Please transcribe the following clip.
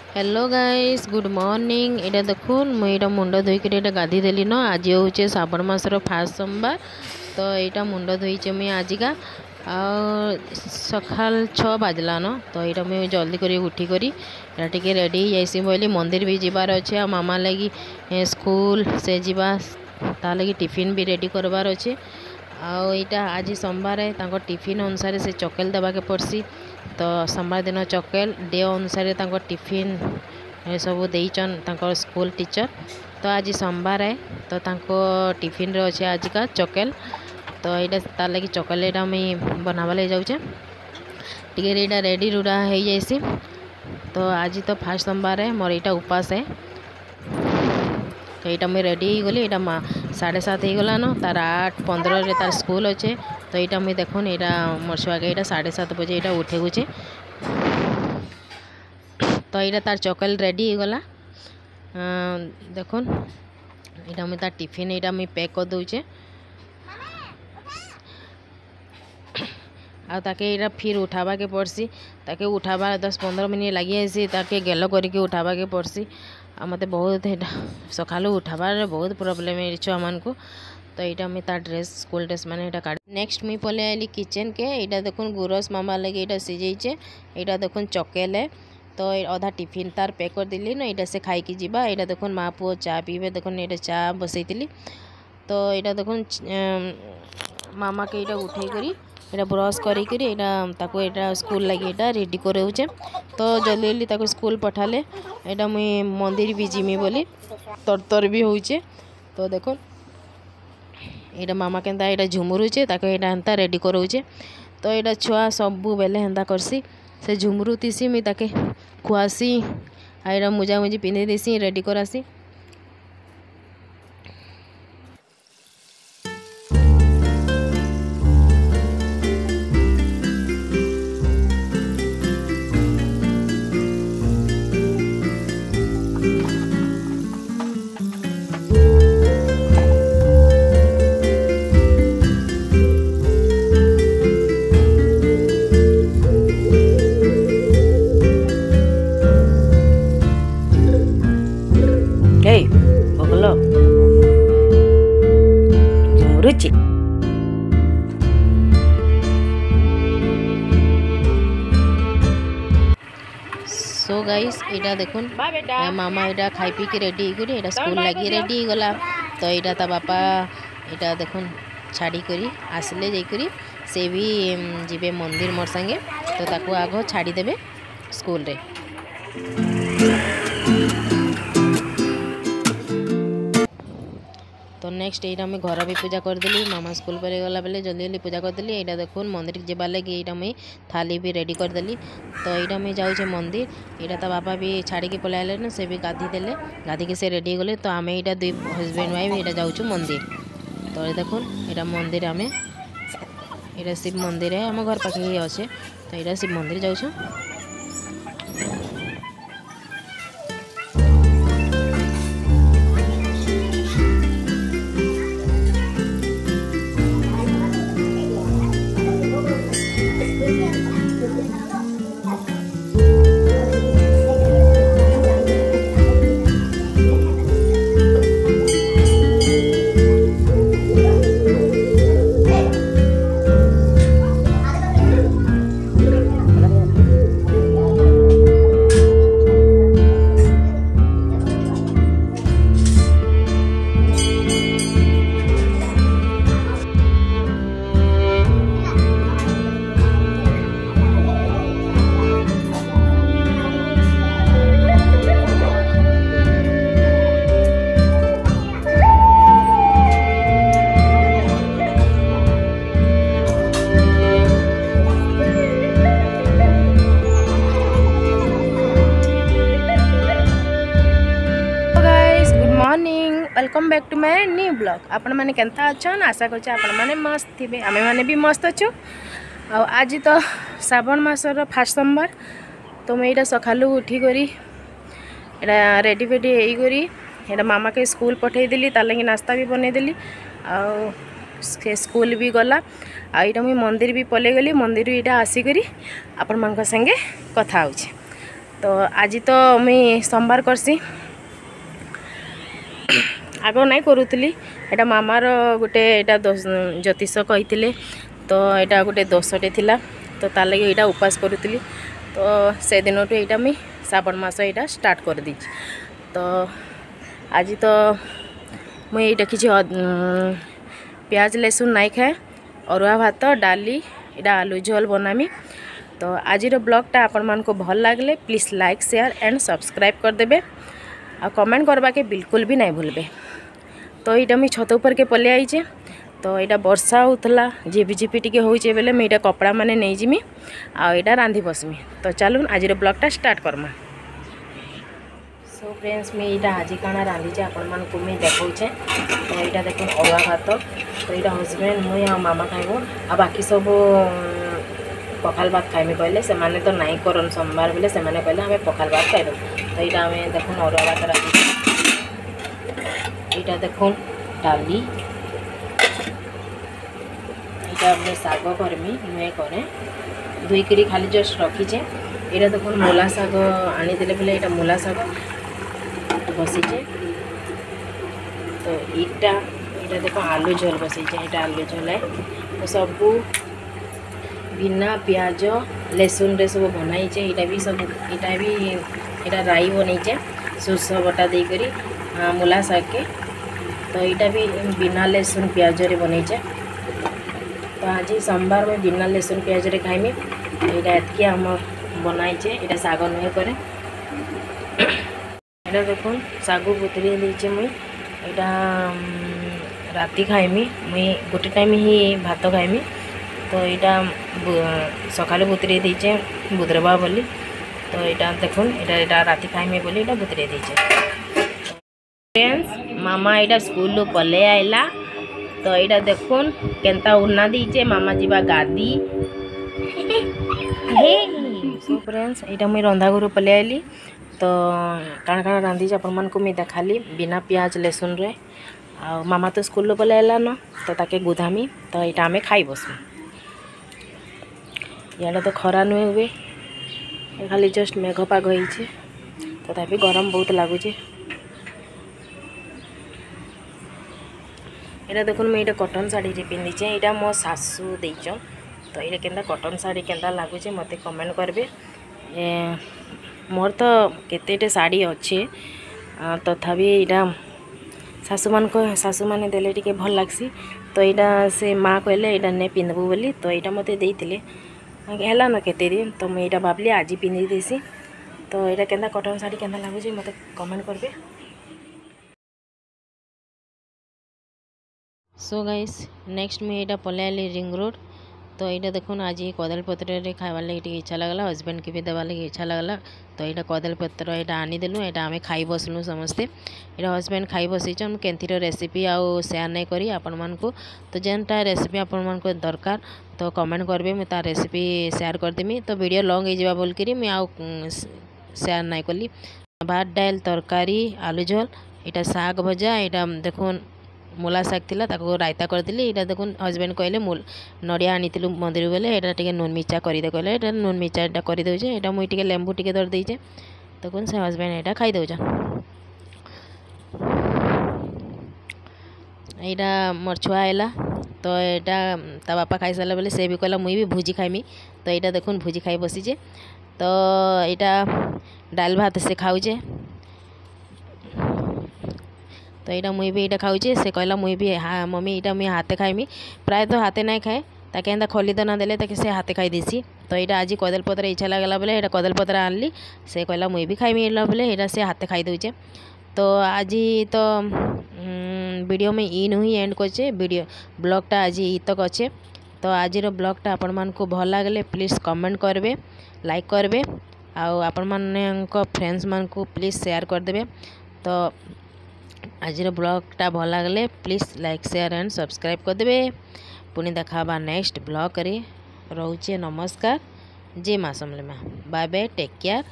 Hello guys good morning. इटा देखुन मुझे मुंड धोईक गाधी देली न। आज हूँ श्रावण मासर फास्ट सोमवार। तो यहाँ मुंड धोईचे मुझे आजिका सकाल 6 बाजला न। तो यहाँ मुझे जल्दी कर उठिक टे रेडी जाइसी बोली मंदिर भी जीवार अच्छे। आ मामा लगी स्कूल से जीवा ता लगी टिफिन भी रेडी करवार अच्छे। आईटा आज सोमवार है टिफिन अनुसार से चकेल देवा के पड़सी। तो सोमवार दिन चकेल डे अनुसार टिफिन सब देचन स्कूल टीचर। तो आज सोमवार है तो टिफिन रे अच्छे आज का चकेल। तो यहाँ तार लगी चकेल यहाँ मुझे बनावा लगे जाऊे टे यहाँ रेडी रुड़ा हो जाइसी। तो आज तो फास्ट सोमवार है मोर यहाँ उपास है। तो यहाँ मुझे रेडी हो गली। यहाँ 7:30 हो गलान तार 8:15 तार स्कूल अच्छे। तो यहाँ मुझे देखुन यहाँ मोर छुआके यहाँ 7:30 बजे यहाँ उठे गुचे। तो यहाँ तार चकेल रेडी हो गला। देखुन यहाँ मुझे तार टिफिन यहाँ मुझे पैक कर दूचे। आके यहाँ फिर उठावा के पड़सी। ताके उठावा 10-15 मिनट लगी आसी। ताके गेल करके उठावा के पड़सी। आ मते बहुत सकालू उठाबार बहुत प्रोब्लेम है छुआ मान को। तो यहाँ मुझे तार ड्रेस स्कूल ड्रेस मैंने यहाँ काट नेक्स्ट मुझे पले आइली किचन के। यहाँ देखुन गुरस मामा लगे यहाँ सीझे। यहाँ देखुन चकेल है। तो अधा टिफिन तार पैक कर दिली न। यहाँ से खाई जीवा। यहाँ देखुन माँ पुओ चा पीबे। देखुन यहाँ चा बसईली। तो यहाँ देखुन मामा के यहाँ उठे करी यहाँ ब्रश करी यहाँ स्कूल लगे यहाँ रेडी करे। तो जल्दी जल्दी ताको स्कूल पठाले। यहाँ मुई मंदिर भी जिमी बोली तर भी होचे। तो देखो यहाँ मामा केन्ता यहाँ झुमुरुचे ताको यहाँ हेन्ता रेडी कराऊे। तो यहाँ छुआ सबू बेले हेन्ता करसी से झुमुरु तीसी मुई ताके खुआसी। यहाँ मुजा मुजी पिंधे देसी रेडी करासी। बगलो झुमुरुची सो गाइस यहाँ देखुन मामा यहाँ खाई पी के रेडी हो स्कूल लगी रेडी हो गला। तो यहाँ ता बापा यहाँ देखुन छाड़ी करी आसले जाइकरी से भी जीवे मंदिर मोर संगे। तो ताको आगो छाड़ी देबे स्कूल रे। तो नेक्स्ट यहाँ मुझे घर भी पूजा करदेली। मामा स्कूल पर गला बेले जल्दी जल्दी पूजा करदेली। यहाँ देखुन मंदिर जावा लगी यहाँ मुझे थाली भी रेडी करदेली। तो यहाँ मुझे जाऊे मंदिर। यहाँ ता बापा भी छाड़ी पलाइले न से भी गाधी देले। गाधी के से रेडी गले। तो आम यहाँ 2 हजबैंड वाइफ यहाँ जाऊँ मंदिर। तो देखुन यहाँ मंदिर आम यहाँ शिव मंदिर है आम घर पाखे ही अच्छे। तो यहाँ शिव मंदिर जाऊँ। Welcome back to my new blog. आपण मैंने केंता अच्छन आशा करछे आपण मैंने मस्त थिबे। आमे माने भी मस्त अच्छु। आज तो श्रावण मासर फास्ट सोमवार। तो मैं यहाँ सकालू उठी करी यहाँ रेडी फेडी होईकरी यहाँ मामा के स्कूल पठे देली। तार लगी नास्ता भी बने देली। स्कूल भी गला। मुझे मंदिर भी पले गली। मंदिर यहाँ आसिक आपण मान संगे कथा होचे। तो आज तो मुई सोमवार करसी आग नहीं करूली एटा मामार गोटे एटा ज्योतिष कही तो यहाँ गोटे दोषटे थिला तो तार लगे यहाँ उपास करूली तो से दिन यहाँ मुई श्रावण मास यहाँ स्टार्ट कर दी तो आज तो मुई देखी प्याज लहसुन नहीं खाए अरुआ भात डाली यहाँ आलू झोल बनामी तो आज ब्लॉगटा आपण मान को भल लगले please like share and subscribe करदे आ कमेंट करवा के बिल्कुल भी नहीं भूलबे। तो यहाँ मुझे छत ऊपर के पलि आईचे तो यहाँ वर्षा होता झिपी टी होचे बेले मुझे कपड़ा माने नहीं जिमी आईटा रांधि बसमी तो चलून आज ब्लॉगटा स्टार्ट करमा। सो फ्रेंड्स मैं यहाँ आज काना रांधीचे आपण मान को मैं देखौचे तो यहाँ देखो अरुआ भात तो यहाँ हजबैंड मुई आ मामा खाइबो आ बाकी सब पखाल भात खाइमी कहले से माने तो नहीं करन सोमवार बेले से माने कहले हमें पखाल भात खाइबो तो यहाँ आम देखो अरुआ भात रांधि यहाँ देखो डाली यहाँ मैं शाग करमी नुए करे धोईकरी खाली जस्ट रखीचे यहाँ देखो मूला शाग आनीदे बोले यहाँ मूला शाग बसीचे तो यहाँ देखो आलू झोल बसीचे यहाँ आलू झोल है तो सबू बिना प्याज लहसुन रे सब बनाईचे यहाँ भी सब यहाँ भी यहाँ राई बनईचे सोर्ष बटा देकर मूला शाग के तो यहाँ भी बिना लहसुन प्याज रे बनईचे तो आज सोमवार में बिना लहसुन प्याज रे खाइमी यहाँ एतकी आम बनाईचे यहाँ शाग नुहे करे यहाँ देखो शागु बुतरी देचे मुई यहाँ राति खाइमी मुई गोटे टाइम ही भात खाइमी तो यहाँ सकाल बुतरी देचे बुधरवा बोली तो यहाँ देखो यहाँ राति खाइमी बोली यहाँ बुतरी देचे। फ्रेंड्स मामा यहाँ स्कूल पले आइला तो यहाँ देखो केंता उन्ना दीचे मामा जीवा गादी हे सो फ्रेंड्स यहाँ मुई रंधा घर पले आइली तो काण काण रांधीचे आपण मान को मुई देखाली बिना प्याज लहसुन रे आ मामा तो स्कूल पले आइला न तो ताके गुधामी तो यहाँ आमे खाई बसू यहाँ तो खरा नुहे हुए खाली जस्ट मेघ पाग होइछे तथापि गरम बहुत लगुचे। यहाँ देखो मुझे यहाँ कटन साड़ी पिंधिचे यहाँ मो सासू देचन तो ये केंता कटन साड़ी केंता लगुचे मत कमेंट करेंगे मोर तो केते साड़ी अच्छे तथापि यहाँ सासू माने देले टिके भल लगसी तो यहाँ से माँ कहले यहाँ नहीं पिंधबू बोली तो यहाँ मत देते है ना केते दिन तो मुझे यहाँ भावली आज पिंधि देसी तो यहाँ केंता कटन साड़ी केंता लगुचे मत कमेंट करेंगे। सो गाइस नेक्स्ट में यहाँ पले आली रिंग रोड तो यहाँ देखो आज कदली पत्र खाइबार लगे इच्छा लगला हजबैंड के भी देवार लगे इच्छा लगला तो यहाँ कदली पत्र यहाँ आनीदेलु यहाँ आम खाई बसलु समस्ते यहाँ हजबैंड खाई बसीचन केंथीर रेसिपी आउ सेयार नहीं करी आपण मानकु तो जेनटा रेसिपी आपण मानकु दरकार तो कमेंट करबे मैं तार रेसिपी सेयार करदेमी तो वीडियो लॉन्ग हो बोलकर मैं आउ सेयार नहीं कली भात डाल तरकारी आलू झोल यहाँ शाग भजा यहाँ देखो मूला शाग थिला ताको रायता करदेली यहाँ देखो हजबैंड कहले नड़िया आनी मंदिर बेले यहाँ टे नून मिर्चा करदे कहले यहाँ नून मिर्चा कर दे यहाँ मुझे टे लेंबू टे दर देचे देखो से हजबैंड यहाँ खाई दौच यहाँ मोर छुआ आएला तो यहाँ ता बापा खाई सारा बेले से भी कहला मुई भी भुजी खाइमी तो यहाँ देखो भुजी खाई बसीचे तो यहाँ डाल भात से खाऊचे तो यहाँ मुई भी यहाँ खाऊचे से कहला मुई भी हाँ मम्मी यहाँ मुई हाथे खाइमी प्राय तो हाथे नहीं खाए ताके एंता खली तो ना देले ताके से हाथे खाई देसी तो यहाँ आज कदली पत्र इच्छा लगला बोले यहाँ कदली पत्र आनली से कहला मुई भी खाइमी बोले यहाँ से हाथे खाई दौचे तो आज तो वीडियो में इन ही एंड करचे वीडियो ब्लॉगटा आज ई तक अच्छे तो आज ब्लॉगटा आपण मान को भल लगले प्लीज़ कमेंट करबे लाइक करबे आउ आपण मान फ्रेंड्स मान को प्लीज़ शेयर करदे तो आज ब्लॉगटा भल लगले please like share and subscribe करदे पुणी देखा नेक्स्ट ब्लॉग करे रोचे नमस्कार जय माँ समले माँ बाय बाय टेक केयर।